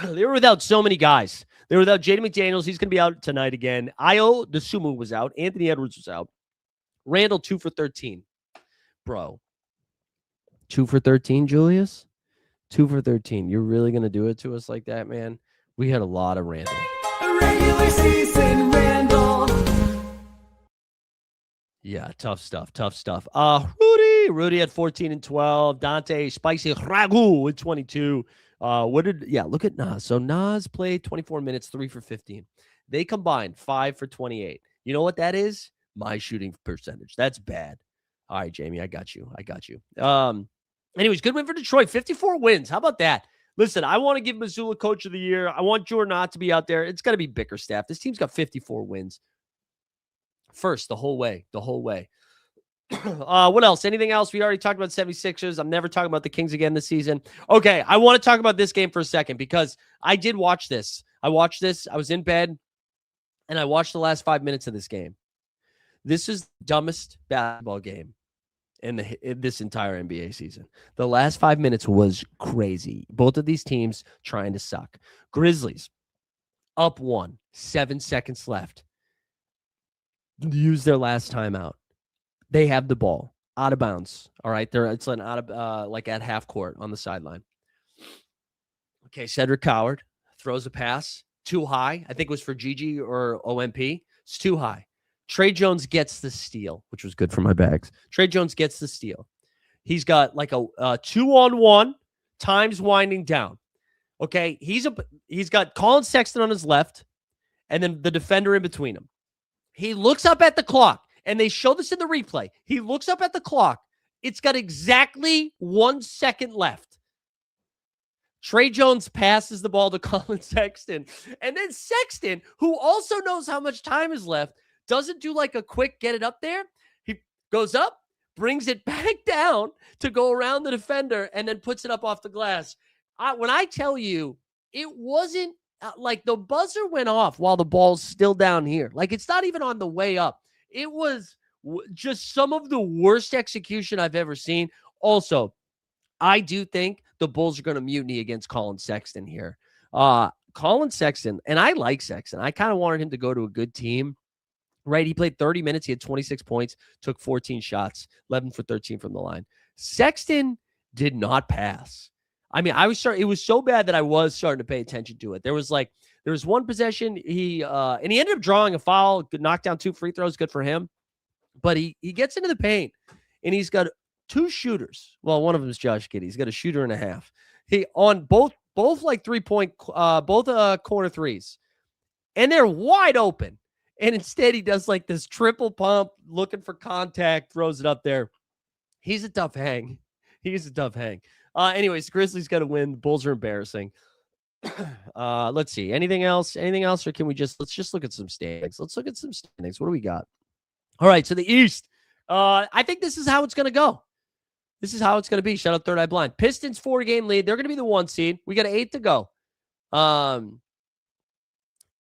They were without so many guys. They were without Jaden McDaniels. He's going to be out tonight again. Ayo Dosunmu was out. Anthony Edwards was out. Randall, 2 for 13. Bro. 2 for 13, Julius? 2 for 13. You're really going to do it to us like that, man? We had a lot of Randall. Regular season Randall. Yeah, tough stuff. Rudy had 14 and 12. Dante Spicy Ragu with 22. Look at Nas. So Nas played 24 minutes, 3 for 15. They combined 5 for 28. You know what that is? My shooting percentage. That's bad. All right, Jamie, I got you. Anyways, good win for Detroit. 54 wins. How about that? Listen, I want to give Missoula Coach of the Year. I want Jordan Ott to be out there. It's got to be Bickerstaff. This team's got 54 wins. First, the whole way. What else? Anything else? We already talked about 76ers. I'm never talking about the Kings again this season. Okay, I want to talk about this game for a second because I did watch this. I was in bed, and I watched the last 5 minutes of this game. This is the dumbest basketball game in this entire NBA season. The last 5 minutes was crazy. Both of these teams trying to suck. Grizzlies up 1, 7 seconds left. Use their last timeout. They have the ball out of bounds. All right. It's an out of like at half court on the sideline. Okay. Cedric Coward throws a pass too high. I think it was for Gigi or OMP. It's too high. Trey Jones gets the steal, which was good for my bags. Trey Jones gets the steal. He's got like a 2-on-1, time's winding down. Okay. He's got Colin Sexton on his left and then the defender in between him. He looks up at the clock, and they show this in the replay. He looks up at the clock. It's got exactly 1 second left. Trey Jones passes the ball to Colin Sexton. And then Sexton, who also knows how much time is left, doesn't do like a quick get it up there. He goes up, brings it back down to go around the defender, and then puts it up off the glass. When I tell you, it wasn't like the buzzer went off while the ball's still down here. Like it's not even on the way up. It was just some of the worst execution I've ever seen. Also, I do think the Bulls are going to mutiny against Colin Sexton here. Colin Sexton, and I like Sexton. I kind of wanted him to go to a good team, right? He played 30 minutes. He had 26 points, took 14 shots, 11 for 13 from the line. Sexton did not pass. I mean, it was so bad that I was starting to pay attention to it. There was one possession. He ended up drawing a foul, knocked down 2 free throws. Good for him. But he gets into the paint and he's got 2 shooters. Well, one of them is Josh Giddey. He's got a shooter and a half. He on both like 3-point, both corner threes, and they're wide open. And instead he does like this triple pump, looking for contact, throws it up there. He's a tough hang. Anyways, Grizzlies got to win. The Bulls are embarrassing. Let's see. Anything else? Or can we let's just look at some standings. Let's look at some standings. What do we got? All right. So the East, I think this is how it's going to go. This is how it's going to be. Shout out Third Eye Blind. Pistons 4-game lead. They're going to be the 1 seed. We got 8 to go.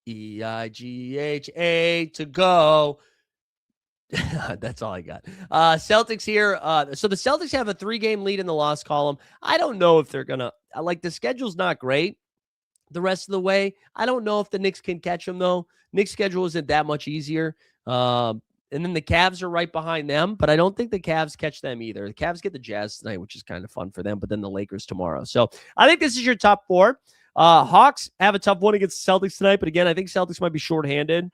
EIGHA to go. That's all I got. Celtics here. So the Celtics have a 3-game lead in the loss column. I don't know if they're going to, the schedule's not great the rest of the way. I don't know if the Knicks can catch them, though. Knicks' schedule isn't that much easier. And then the Cavs are right behind them, but I don't think the Cavs catch them either. The Cavs get the Jazz tonight, which is kind of fun for them, but then the Lakers tomorrow. So I think this is your top 4. Hawks have a tough one against the Celtics tonight, but again, I think Celtics might be shorthanded.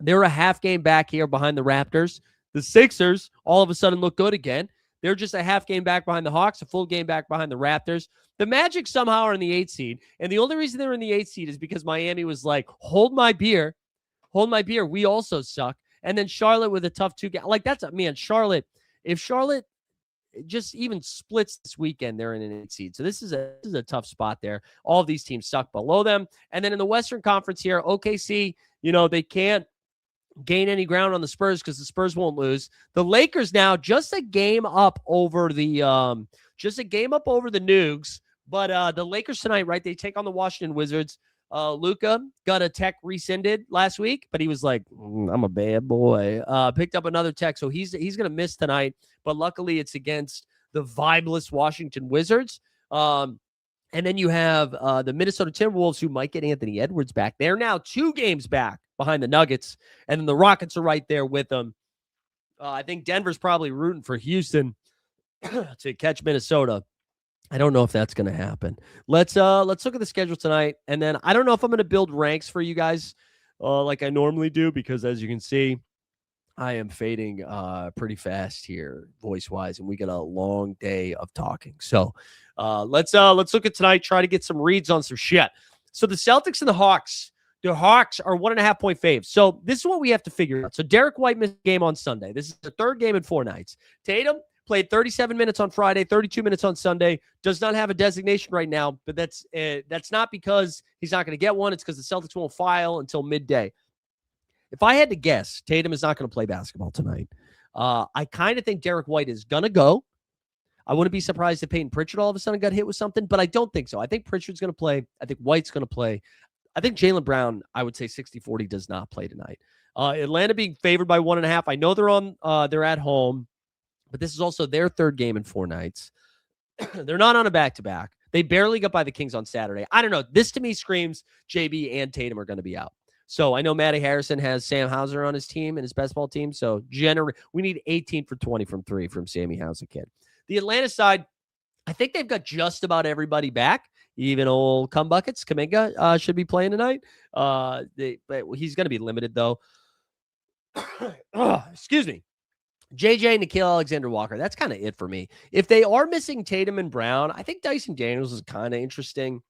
They're a half game back here behind the Raptors. The Sixers all of a sudden look good again. They're just a half game back behind the Hawks, a full game back behind the Raptors. The Magic somehow are in the 8th seed, and the only reason they're in the 8th seed is because Miami was like, hold my beer. We also suck. And then Charlotte with a tough 2 game. Charlotte, if Charlotte just even splits this weekend, they're in an 8th seed. So this is a tough spot there. All of these teams suck below them. And then in the Western Conference here, OKC, they can't gain any ground on the Spurs because the Spurs won't lose. The Lakers now just a game up over the Nugs. But the Lakers tonight, right? They take on the Washington Wizards. Luka got a tech rescinded last week, but he was like, I'm a bad boy. Picked up another tech, so he's going to miss tonight. But luckily, it's against the vibeless Washington Wizards. And then you have the Minnesota Timberwolves, who might get Anthony Edwards back. They're now 2 games back behind the Nuggets, and then the Rockets are right there with them. I think Denver's probably rooting for Houston to catch Minnesota. I don't know if that's going to happen. Let's look at the schedule tonight, and then I don't know if I'm going to build ranks for you guys like I normally do, because as you can see, I am fading pretty fast here voice wise, and we got a long day of talking. So let's look at tonight. Try to get some reads on some shit. So the Celtics and the Hawks. The Hawks are 1.5 point faves. So this is what we have to figure out. So Derek White missed a game on Sunday. This is the third game in 4 nights. Tatum played 37 minutes on Friday, 32 minutes on Sunday. Does not have a designation right now, but that's not because he's not going to get one. It's because the Celtics won't file until midday. If I had to guess, Tatum is not going to play basketball tonight. I kind of think Derek White is going to go. I wouldn't be surprised if Peyton Pritchard all of a sudden got hit with something, but I don't think so. I think Pritchard's going to play. I think White's going to play. I think Jaylen Brown, I would say 60-40, does not play tonight. Atlanta being favored by 1.5. I know they're at home, but this is also their third game in 4 nights. They're not on a back-to-back. They barely got by the Kings on Saturday. I don't know. This to me screams JB and Tatum are going to be out. So I know Matty Harrison has Sam Hauser on his team and his best ball team. So we need 18 for 20 from 3 from Sammy Hauser kid. The Atlanta side, I think they've got just about everybody back. Even old cum buckets, Kuminga should be playing tonight. But he's going to be limited though. Excuse me. JJ, Nickeil Alexander-Walker. That's kind of it for me. If they are missing Tatum and Brown, I think Dyson Daniels is kind of interesting.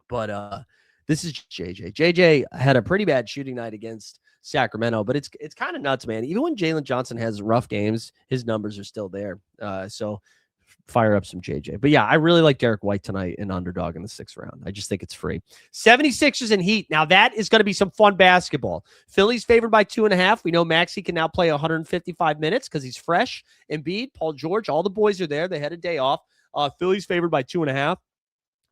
But this is JJ. JJ had a pretty bad shooting night against Sacramento, but it's kind of nuts, man. Even when Jalen Johnson has rough games, his numbers are still there. So fire up some JJ. But yeah, I really like Derek White tonight in underdog in the 6th round. I just think it's free. 76ers and Heat. Now that is going to be some fun basketball. Philly's favored by 2.5. We know Maxey can now play 155 minutes because he's fresh. Embiid, Paul George, all the boys are there. They had a day off. Philly's favored by 2.5.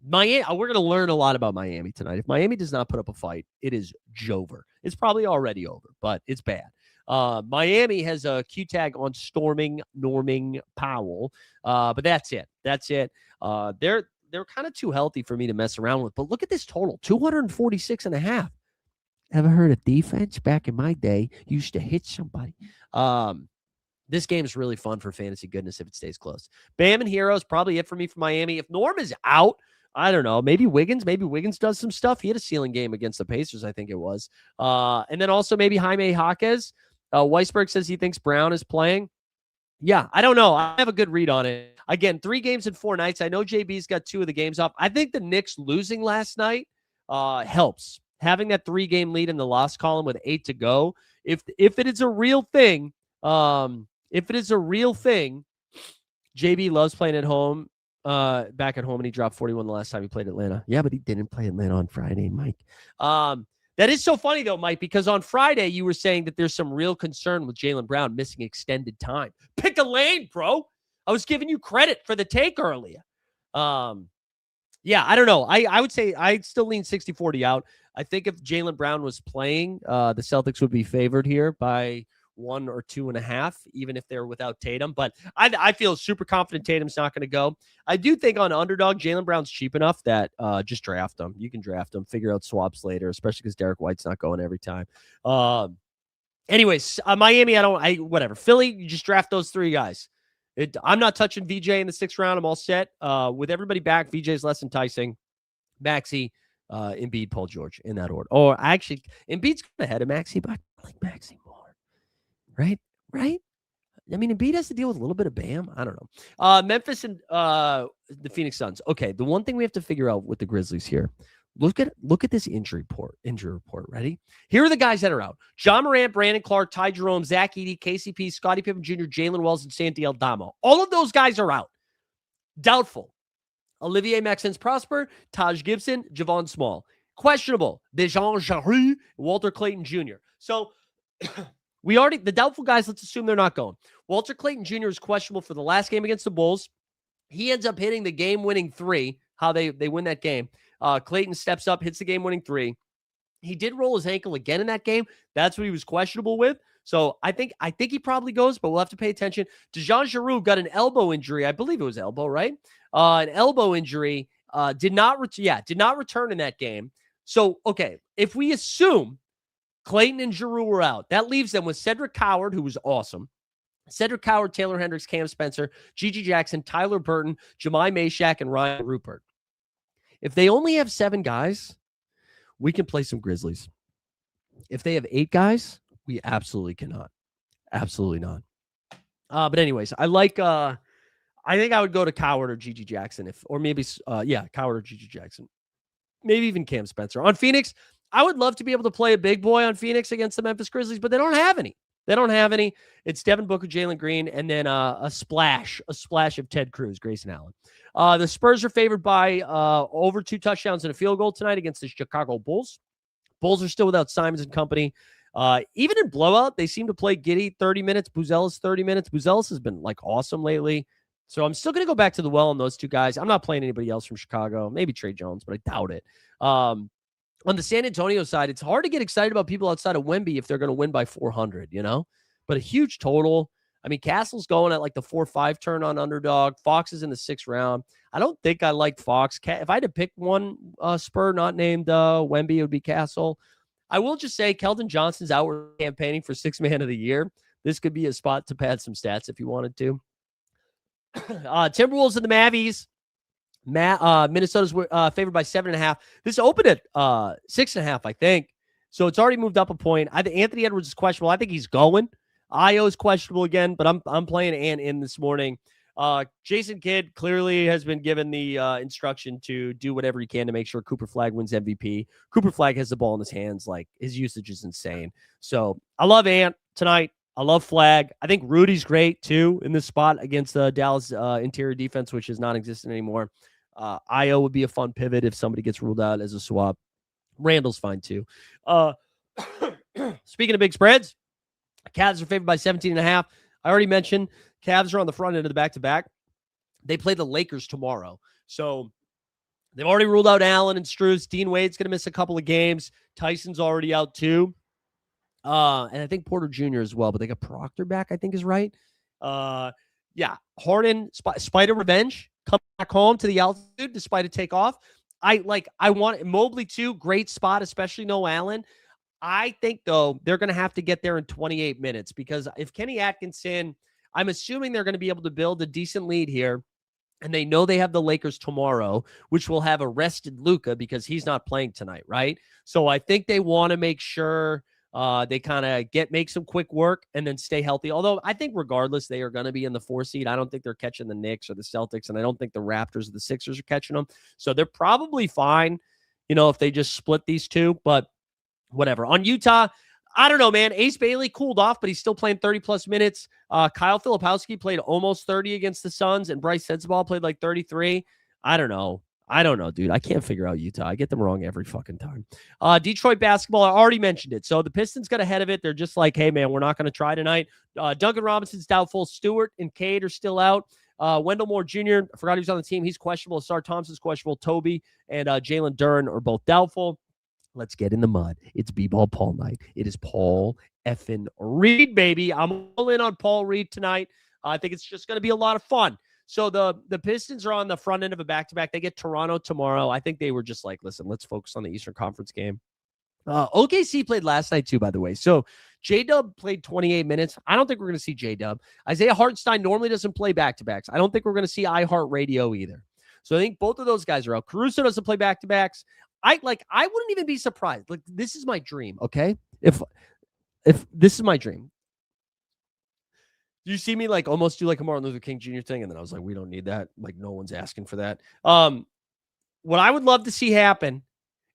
Miami, we're going to learn a lot about Miami tonight. If Miami does not put up a fight, it is Jover. It's probably already over, but it's bad. Miami has a Q tag on Norming Powell, but that's it. They're kind of too healthy for me to mess around with. But look at this total, 246.5. Ever heard of defense? Back in my day, used to hit somebody. This game is really fun for fantasy goodness if it stays close. Bam and Hero is probably it for me for Miami. If Norm is out, I don't know. Maybe Wiggins does some stuff. He had a ceiling game against the Pacers, I think it was. And then also maybe Jaime Jaquez. Weisberg says he thinks Brown is playing. Yeah, I don't know. I have a good read on it. Again, 3 games in 4 nights. I know JB's got 2 of the games off. I think the Knicks losing last night helps. Having that 3-game lead in the loss column with 8 to go. If it is a real thing, JB loves playing at home. Back at home, and he dropped 41 the last time he played Atlanta. Yeah, but he didn't play Atlanta on Friday, Mike. That is so funny, though, Mike, because on Friday you were saying that there's some real concern with Jaylen Brown missing extended time. Pick a lane, bro. I was giving you credit for the take earlier. Yeah, I don't know. I would say I'd still lean 60-40 out. I think if Jaylen Brown was playing, the Celtics would be favored here by 1 or 2.5, even if they're without Tatum. But I feel super confident Tatum's not going to go. I do think on underdog, Jaylen Brown's cheap enough that just draft him. You can draft him, figure out swaps later, especially because Derek White's not going every time. Anyways, Miami, whatever. Philly, you just draft those 3 guys. I'm not touching VJ in the 6th round. I'm all set. With everybody back, VJ's less enticing. Maxey, Embiid, Paul George in that order. Or actually, Embiid's ahead of Maxey, but I like Maxey more. Right? I mean, Embiid has to deal with a little bit of Bam. I don't know. Memphis and the Phoenix Suns. Okay, the one thing we have to figure out with the Grizzlies here, look at this injury report. Ready? Here are the guys that are out. John Morant, Brandon Clark, Ty Jerome, Zach Edey, KCP, Scottie Pippen Jr., Jalen Wells, and Santi Aldama. All of those guys are out. Doubtful. Olivier Maxence Prosper, Taj Gibson, Javon Small. Questionable. Dejan Jarry, Walter Clayton Jr. So the doubtful guys, let's assume they're not going. Walter Clayton Jr. is questionable for the last game against the Bulls. He ends up hitting the game-winning 3, how they win that game. Clayton steps up, hits the game-winning 3. He did roll his ankle again in that game. That's what he was questionable with. So I think he probably goes, but we'll have to pay attention. Dejan Jarry got an elbow injury. I believe it was elbow, right? An elbow injury. Did not return in that game. So, okay, if we assume Clayton and Giroux were out, that leaves them with Cedric Howard, who was awesome, Cedric Coward, Taylor Hendricks, Cam Spencer, Gigi Jackson, Tyler Burton, Jemai Meshack, and Ryan Rupert. If they only have 7 guys, we can play some Grizzlies. If they have 8 guys, we absolutely cannot. Absolutely not. But anyways, I think I would go to Coward or Gigi Jackson Coward or Gigi Jackson. Maybe even Cam Spencer. On Phoenix, I would love to be able to play a big boy on Phoenix against the Memphis Grizzlies, but they don't have any. It's Devin Booker, Jalen Green, and then a splash of Ted Cruz, Grayson Allen. The Spurs are favored by over 2 touchdowns and a field goal tonight against the Chicago Bulls. Bulls are still without Simons and company. Even in blowout, they seem to play Giddey 30 minutes, Buzelis 30 minutes. Buzelis has been awesome lately. So I'm still going to go back to the well on those 2 guys. I'm not playing anybody else from Chicago. Maybe Trey Jones, but I doubt it. On the San Antonio side, it's hard to get excited about people outside of Wemby if they're going to win by 400, But a huge total. I mean, Castle's going at the 4-5 turn on underdog. Fox is in the 6th round. I don't think I like Fox. If I had to pick one Spur not named Wemby, it would be Castle. I will just say Keldon Johnson's out campaigning for 6th man of the year. This could be a spot to pad some stats if you wanted to. Timberwolves and the Mavies. Minnesota's favored by 7.5. This opened at 6.5, I think. So it's already moved up a point. I think Anthony Edwards is questionable. I think he's going. Io is questionable again, but I'm playing Ant in this morning. Jason Kidd clearly has been given the instruction to do whatever he can to make sure Cooper Flagg wins MVP. Cooper Flagg has the ball in his hands. His usage is insane. So I love Ant tonight. I love Flagg. I think Rudy's great, too, in this spot against the Dallas interior defense, which is non-existent anymore. Io would be a fun pivot if somebody gets ruled out as a swap. Randall's fine, too. Speaking of big spreads, Cavs are favored by 17.5. I already mentioned Cavs are on the front end of the back-to-back. They play the Lakers tomorrow. So they've already ruled out Allen and Strus. Dean Wade's going to miss a couple of games. Tyson's already out, too. And I think Porter Jr. as well, but they got Proctor back, I think is right. Harden, Spider Revenge, come back home to the altitude despite a takeoff. I want Mobley too, great spot, especially no Allen. I think, though, they're going to have to get there in 28 minutes because if Kenny Atkinson, I'm assuming they're going to be able to build a decent lead here, and they know they have the Lakers tomorrow, which will have arrested Luka because he's not playing tonight, right? So I think they want to make sure they kind of make some quick work and then stay healthy. Although I think regardless, they are going to be in the 4 seed. I don't think they're catching the Knicks or the Celtics, and I don't think the Raptors or the Sixers are catching them. So they're probably fine, if they just split these 2, but whatever. On Utah, I don't know, man. Ace Bailey cooled off, but he's still playing 30-plus minutes. Kyle Filipowski played almost 30 against the Suns, and Bryce Sensabaugh played 33. I don't know, dude. I can't figure out Utah. I get them wrong every fucking time. Detroit basketball, I already mentioned it. So the Pistons got ahead of it. They're just hey, man, we're not going to try tonight. Duncan Robinson's doubtful. Stewart and Cade are still out. Wendell Moore Jr., I forgot he was on the team. He's questionable. Sar Thompson's questionable. Toby and Jalen Duren are both doubtful. Let's get in the mud. It's B-Ball Paul night. It is Paul effing Reed, baby. I'm all in on Paul Reed tonight. I think it's just going to be a lot of fun. So the Pistons are on the front end of a back-to-back. They get Toronto tomorrow. I think they were just listen, let's focus on the Eastern Conference game. OKC played last night too, by the way. So J-Dub played 28 minutes. I don't think we're going to see J-Dub. Isaiah Hartenstein normally doesn't play back-to-backs. I don't think we're going to see iHeartRadio either. So I think both of those guys are out. Caruso doesn't play back-to-backs. I wouldn't even be surprised. This is my dream, okay? If this is my dream. You see me almost do a Martin Luther King Jr. thing, and then I was we don't need that. No one's asking for that. What I would love to see happen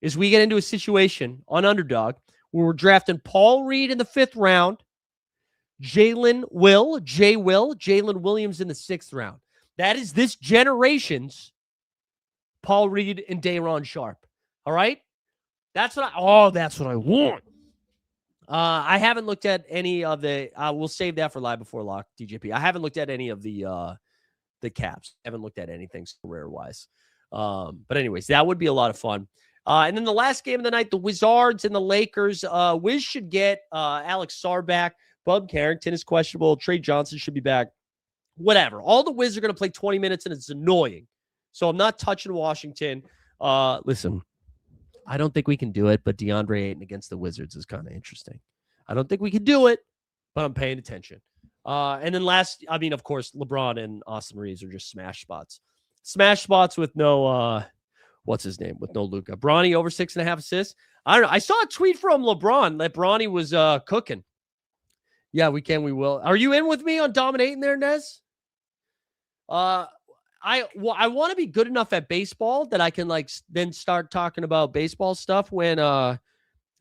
is we get into a situation on Underdog where we're drafting Paul Reed in the 5th round, Jalen Williams in the 6th round. That is this generation's Paul Reed and Day'Ron Sharpe. All right? That's what I want. I haven't looked at any of the we'll save that for live before lock, DJP. I haven't looked at any of the caps. I haven't looked at anything rare wise. But anyways, that would be a lot of fun. And then the last game of the night, the Wizards and the Lakers. Wiz should get Alex Sarr back. Bub Carrington is questionable. Trey Johnson should be back. Whatever. All the Wiz are going to play 20 minutes, and it's annoying. So I'm not touching Washington. Listen, I don't think we can do it, but DeAndre Ayton against the Wizards is kind of interesting. I don't think we can do it, but I'm paying attention. And then of course, LeBron and Austin Reeves are just smash spots. Smash spots with no, what's his name? With no Luka. Bronny over 6.5 assists. I don't know. I saw a tweet from LeBron that Bronny was cooking. Yeah, we can. We will. Are you in with me on dominating there, Nez? I want to be good enough at baseball that I can then start talking about baseball stuff when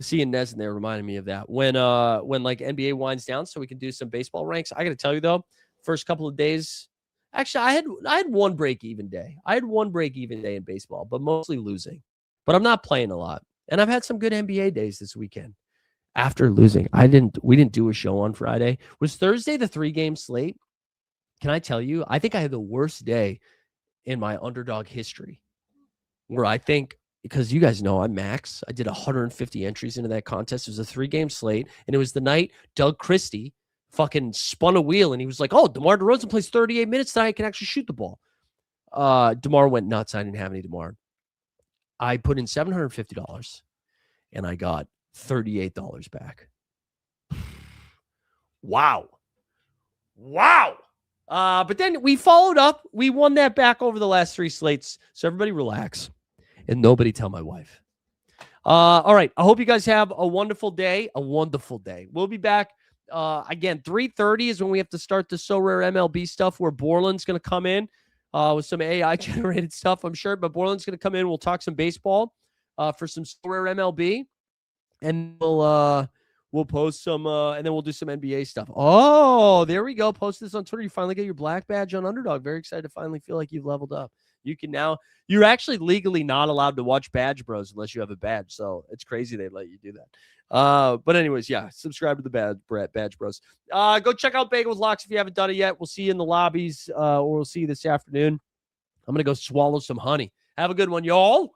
seeing Nez in there reminded me of that when NBA winds down, so we can do some baseball ranks. I got to tell you though, first couple of days, actually, I had one break-even day. I had one break-even day in baseball, but mostly losing. But I'm not playing a lot, and I've had some good NBA days this weekend. After losing, we didn't do a show on Friday. Was Thursday the 3-game slate? Can I tell you? I think I had the worst day in my underdog history, where I think, because you guys know I'm max. I did 150 entries into that contest. It was a 3-game slate, and it was the night Doug Christie fucking spun a wheel, and he was like, "Oh, DeMar DeRozan plays 38 minutes tonight. I can actually shoot the ball." DeMar went nuts. I didn't have any DeMar. I put in $750, and I got $38 back. Wow. But then we followed up. We won that back over the last 3 slates. So everybody relax and nobody tell my wife. All right. I hope you guys have a wonderful day. We'll be back. Again, 3:30 is when we have to start the So Rare MLB stuff, where Borland's going to come in with some AI generated stuff, I'm sure. But Borland's going to come in. We'll talk some baseball for some So Rare MLB. And we'll post some, and then we'll do some NBA stuff. Oh, there we go. Post this on Twitter. You finally get your black badge on Underdog. Very excited to finally feel like you've leveled up. You're actually legally not allowed to watch Badge Bros unless you have a badge. So it's crazy they let you do that. But anyways, yeah, subscribe to the Badge Bros. Go check out Bagel with Locks if you haven't done it yet. We'll see you in the lobbies, or we'll see you this afternoon. I'm going to go swallow some honey. Have a good one, y'all.